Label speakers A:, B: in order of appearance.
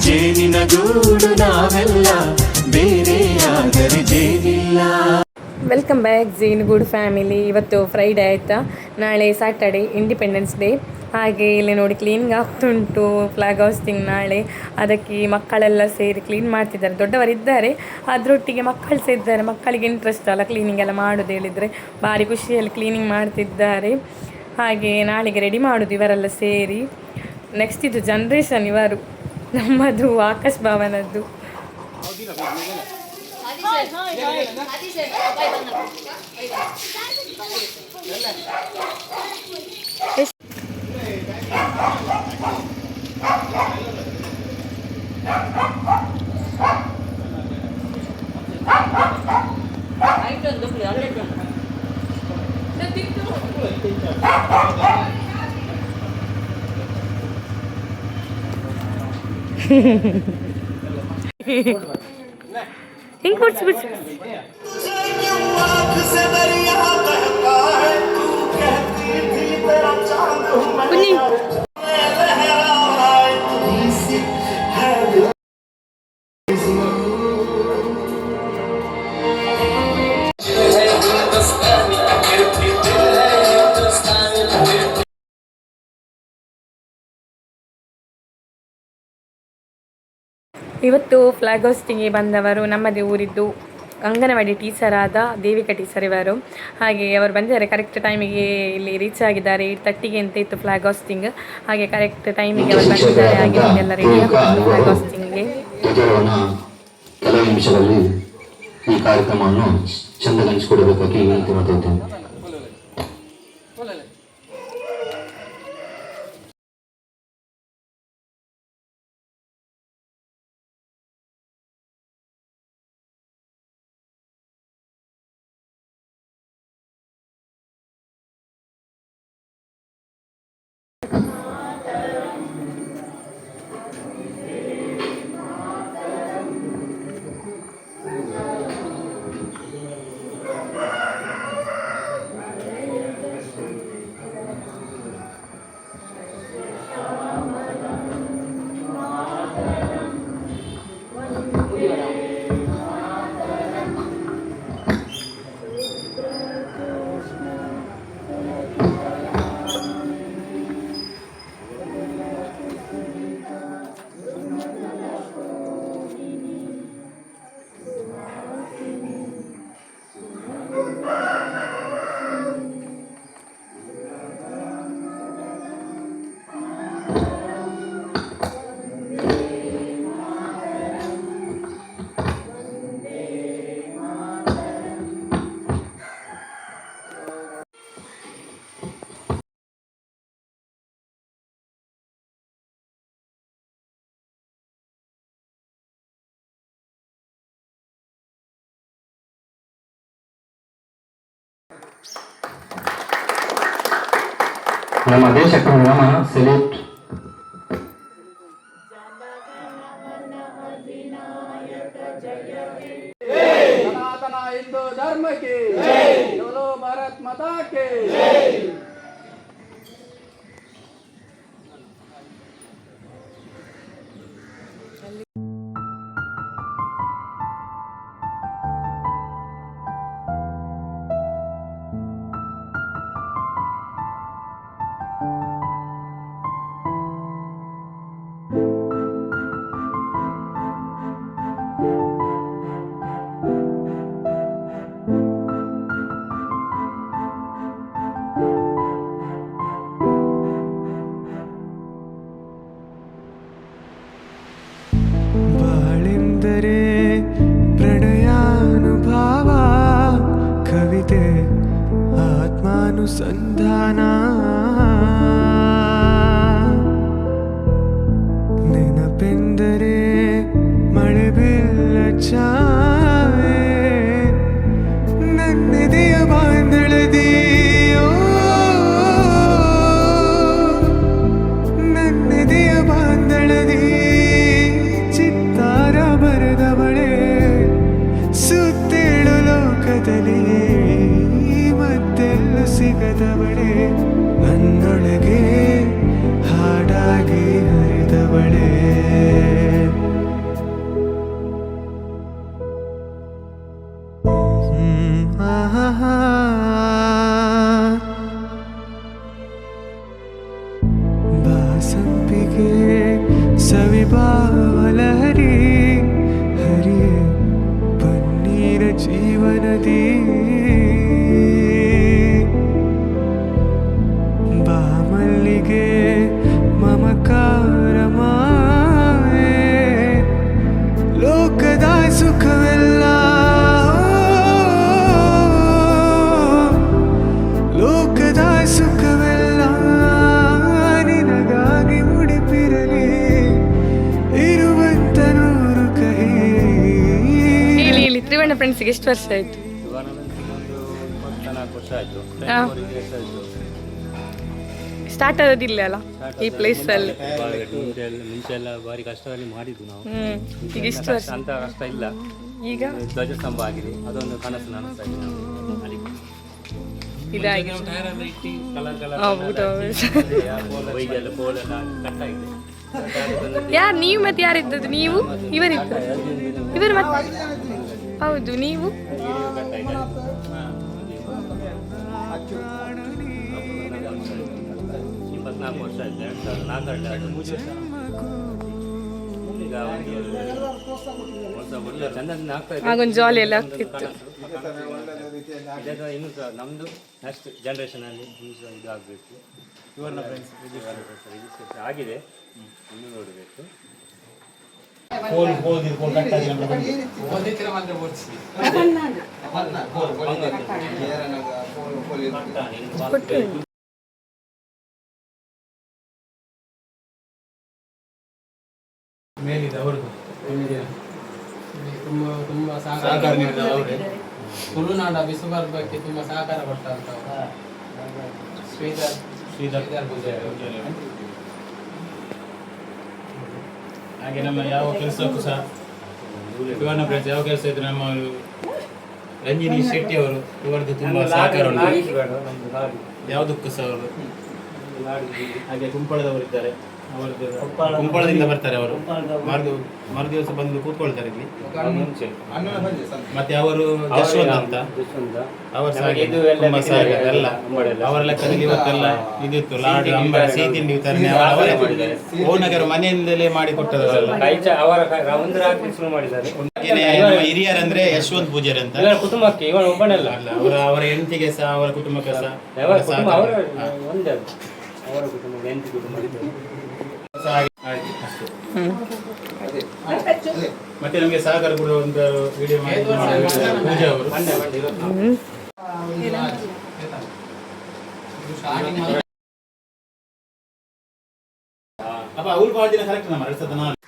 A: ಜೇನಿನ ಗೂಡು ನಾವೆಲ್ಲ ಬೇರೆಯಾದರೆ ಜೇನಿಲ್ಲ.
B: ವೆಲ್ಕಮ್ ಬ್ಯಾಕ್ ಜೇನುಗೂಡು ಫ್ಯಾಮಿಲಿ. ಇವತ್ತು ಫ್ರೈಡೇ ಆಯಿತಾ, ನಾಳೆ ಸ್ಯಾಟರ್ಡೇ ಇಂಡಿಪೆಂಡೆನ್ಸ್ ಡೇ. ಹಾಗೆ ಇಲ್ಲಿ ನೋಡಿ ಕ್ಲೀನಿಂಗ್ ಆಗ್ತುಂಟು, ಫ್ಲಾಗ್ ಹಾಸ್ಟಿಂಗ್ ನಾಳೆ. ಅದಕ್ಕೆ ಮಕ್ಕಳೆಲ್ಲ ಸೇರಿ ಕ್ಲೀನ್ ಮಾಡ್ತಿದ್ದಾರೆ. ದೊಡ್ಡವರಿದ್ದಾರೆ, ಅದರೊಟ್ಟಿಗೆ ಮಕ್ಕಳು ಸಹ ಇದ್ದಾರೆ. ಮಕ್ಕಳಿಗೆ ಇಂಟ್ರೆಸ್ಟ್ ಅಲ್ಲ ಕ್ಲೀನಿಂಗ್ ಎಲ್ಲ ಮಾಡೋದು ಹೇಳಿದರೆ, ಭಾರಿ ಖುಷಿಯಲ್ಲಿ ಕ್ಲೀನಿಂಗ್ ಮಾಡ್ತಿದ್ದಾರೆ. ಹಾಗೆ ನಾಳೆಗೆ ರೆಡಿ ಮಾಡೋದು ಇವರೆಲ್ಲ ಸೇರಿ. ನೆಕ್ಸ್ಟ್ ಇದು ಜನ್ರೇಷನ್ ಇವರು, ನಮ್ಮದು ಆಕಾಶ್ ಭವನದ್ದು. ಹಿಂಗೆ ಬಿಡ್ಸಿ ಬಿಡ್ಸಿ ಕುഞ്ഞി. ಇವತ್ತು ಫ್ಲಾಗ್ ಹೋಸ್ಟಿಂಗ್ಗೆ ಬಂದವರು ನಮ್ಮದೇ ಊರಿದ್ದು ಅಂಗನವಾಡಿ ಟೀಚರ್ ಆದ ದೇವಿಕಾ ಟೀಚರ್ ಇವರು. ಹಾಗೆ ಅವರು ಬಂದಿದ್ದಾರೆ ಕರೆಕ್ಟ್ ಟೈಮಿಗೆ, ಇಲ್ಲಿ ರೀಚ್ ಆಗಿದ್ದಾರೆ. 8:30ಗೆ ಅಂತ ಇತ್ತು ಫ್ಲಾಗ್ ಹಾಸ್ಟಿಂಗ್. ಹಾಗೆ ಕರೆಕ್ಟ್ ಟೈಮಿಗೆ ಅವರು ಬಂದಿದ್ದಾರೆ. ಹಾಗೆ ಎಲ್ಲ ರೆಡಿ ಆಗ್ತದೆ ಫ್ಲಾಗ್ ಹಾಸ್ಟಿಂಗ್ಗೆ.
C: ಕೆಲವು ನಿಮಿಷದಲ್ಲಿ ಈ ಕಾರ್ಯಕ್ರಮವನ್ನು ಚಂದಗೊಳಿಸಿಕೊಡಬೇಕಾಗಿ ವಿನಂತಿ ಮಾಡ್ತಿದ್ದೇನೆ. ನಮ್ಮ ದೇಶಕ್ಕೆ ನಮ್ಮ ಸೆಲ್ಯೂಟ್.
D: ಸನಾತನ ಹಿಂದೂ ಧರ್ಮಕ್ಕೆ ಜೈ, बोलो भारत माता के जय.
E: ಪ್ರಣಯಾನುಭಾವ ಕವಿತೆ ಆತ್ಮಾನುಸಂಧಾನ ನೆನಪೆಂದರೆ ಮಳೆ ಬೆಲ್ಲ ಛಾಯೆ ನನ್ನೆದೆಯ ಬಾಂಧಳದಿಯೋ ನನ್ನೆದೆಯ ಬಾಂಧಳದಿ ಚಿತ್ತಾರ ಬರೆದವಳೆ ಸುತ್ತೇಳು ಲೋಕದಲ್ಲಿ ಮತ್ತೆಲ್ಲ ಸಿಗದವಳೆ ನನ್ನೊಳಗೆ ಹಾಡಾಗಿ ಹರಿದವಳೆ. ಬಾವಲಹರಿ ಹರಿಯೇ ಪನ್ನೀರ ಜೀವನದಿ ಬಾಮಲ್ಲಿಗೆ ಮಮಕಾರ ಮಾಯೆ ಲೋಕದ ಸುಖವೆಲ್ಲ ಲೋಕದ ಸುಖವೆಲ್ಲ ನಿನಗಾಗಿ ಮುಡಿಪಿರಲಿ ಇರುವಂತ ನೂರು ಕಹಿ.
B: ಇಲ್ಲಿ ತ್ರಿವರ್ಣ ಫ್ರೆಂಡ್ಸಿಗೆ ಎಷ್ಟು ವರ್ಷ ಆಯ್ತು?
F: 24 ವರ್ಷ ಆಯ್ತು.
B: ಸ್ಟಾರ್ಟ್ ಆಗೋದಿಲ್ಲ ಅಲ್ಲ ಈ ಪ್ಲೇಸ್ ಅಲ್ಲಿ.
F: ಮುಂಚೆ ಎಲ್ಲ ಭಾರಿ ಕಷ್ಟದಲ್ಲಿ ಮಾಡಿದ್ದು ನಾವು.
B: ಈಗ ಇಷ್ಟು ವರ್ಷ
F: ಅಂತ ಕಷ್ಟ ಇಲ್ಲ.
B: ಈಗ
F: ಧ್ವಜಸ್ತಂಭ ಆಗಿದೆ, ಅದೊಂದು ಕನಸು ನನಸ್ತಾ ಇದೆ.
B: ಇದಾಗಿ ಯಾರು ನೀವು ಮತ್ತೆ ಯಾರಿದ್ದದ್ದು? ನೀವು ಇವರಿದ್ದು ಇವರು ಮತ್ತೆ ಹೌದು ನೀವು
F: 24 ವರ್ಷ ಆಯ್ತು. 2004 ಈಗ ಚಂದ ಆಗ್ತಾ ಇದೆ.
B: ಆಗೊಂದು ಜಾಲಿ ಎಲ್ಲ ಆಗ್ತಿತ್ತು.
F: ಇನ್ನು ಸಹ ನಮ್ಮದು ನೆಕ್ಸ್ಟ್ ಜನ್ರೇಷನಲ್ಲಿ ಇನ್ನು ಸಹ ಇದು ಆಗಬೇಕು. ತ್ರಿವರ್ಣ ಫ್ರೆಂಡ್ಸ್ ರಿಜಿಸ್ಟ್ರೇಷನ್ ಆಗಿದೆ, ಇನ್ನು ನೋಡಬೇಕು.
D: ಮೇಲಿದೆ ಅವ್ರದ್ದು ತುಂಬ ಸಹಕಾರ ನೀಡಿದ ಅವರೇ. ತುಳುನಾಡ ವಿಶ್ವಕರ್ಮ ಬಗ್ಗೆ ತುಂಬ ಸಹಕಾರ ಕೊಟ್ಟಂತ ಶ್ರೀಧರ್ ಪೂಜಾರಿ.
G: ಹಾಗೆ ನಮ್ಮ ಯಾವ ಕೆಲಸಕ್ಕೂ ಸಹ ತ್ರಿವರ್ಣ ಫ್ರೆಂಡ್ಸ್ ಯಾವ ಕೆಲಸ ಇದ್ರು ನಮ್ಮ ರಂಜಿನಿ ಶೆಟ್ಟಿ ಅವರು ಇವರದ್ದು ತುಂಬ ಸಹಕಾರ ಉಂಟು. ಯಾವುದಕ್ಕೂ ಸಹ ಅವರು. ಹಾಗೆ ಕುಂಪಳದವರಿದ್ದಾರೆ, ಅವರದ್ದು ಕುಂಪಳದಿಂದ ಬರ್ತಾರೆ ಅವರು. ಮರು ದಿವಸ ಬಂದು ಕೂತ್ಕೊಳ್ತಾರೆ ಇಲ್ಲಿ. ಮತ್ತೆ ಅವರು ಯಶವಂತ ಅಂತ ಅವರು ಸಹ ತುಂಬ ಸಹಕಾರ ಎಲ್ಲ ಅವರ ಲೆಕ್ಕದಲ್ಲಿ ಇವತ್ತೆಲ್ಲ ಇದಿತ್ತು. ಲಾಡು, ಅಂಬಳ, ಸಿಹಿ ತಿಂಡಿ ವಿತರಣೆ ಅವರೇ ಮಾಡಿದ್ದಾರೆ. ಓನಗರ ಮನೆಯಿಂದಲೇ ಮಾಡಿ ಕೊಟ್ಟದಲ್ಲ. ನಮ್ಮ ಹಿರಿಯರಂದ್ರೆ ಯಶವಂತ್ ಪೂಜಾರಿ ಅಂತ
F: ಕುಟುಂಬಕ್ಕೆ ಇವನು ಒಬ್ಬನೆಲ್ಲ
G: ಅಲ್ಲ, ಅವರ ಹೆಂಡತಿಗೆ ಸಹ ಅವರ ಕುಟುಂಬಕ್ಕೆ ಸಹ
F: ಅವರ ಕುಟುಂಬ ಹೆಂಡತಿ ಕುಟುಂಬ.
G: ಮತ್ತೆ ನಮಗೆ ಸಹಕಾರ ಕೂಡ ಒಂದು ವಿಡಿಯೋ ಮಾಡಿ ಪೂಜೆ ಅವರು ಅಪ್ಪ ಅವ್ರು ಭಾಳ ದಿನ ಕರೆಕ್ಟ್ ನಮ್ಮ 2004